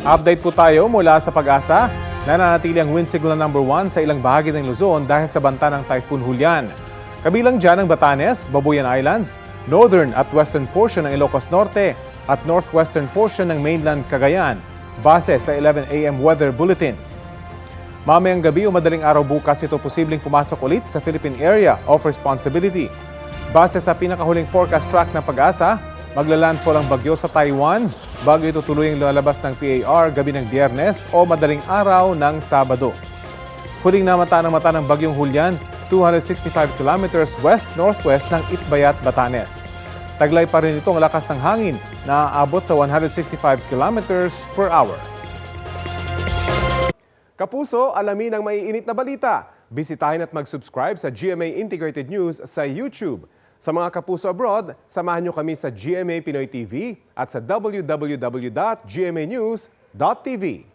Update po tayo mula sa Pag-asa. Nananatili ang wind signal number 1 sa ilang bahagi ng Luzon dahil sa banta ng Typhoon Julian. Kabilang dyan ang Batanes, Babuyan Islands, northern at western portion ng Ilocos Norte at northwestern portion ng mainland Cagayan, base sa 11 a.m. weather bulletin. Mamayang gabi o madaling araw bukas ito posibleng pumasok ulit sa Philippine Area of Responsibility. Base sa pinakahuling forecast track ng Pag-asa, maglalandfall ang bagyo sa Taiwan bago ito tuluyang lalabas ng PAR gabi ng Biyernes o madaling araw ng Sabado. Huling namata ng bagyong Julian, 265 kilometers west-northwest ng Itbayat, Batanes. Taglay pa rin itong lakas ng hangin na aabot sa 165 kilometers per hour. Kapuso, alamin ang maiinit na balita. Bisitahin at mag-subscribe sa GMA Integrated News sa YouTube. Sa mga kapuso abroad, samahan niyo kami sa GMA Pinoy TV at sa www.gmanews.tv.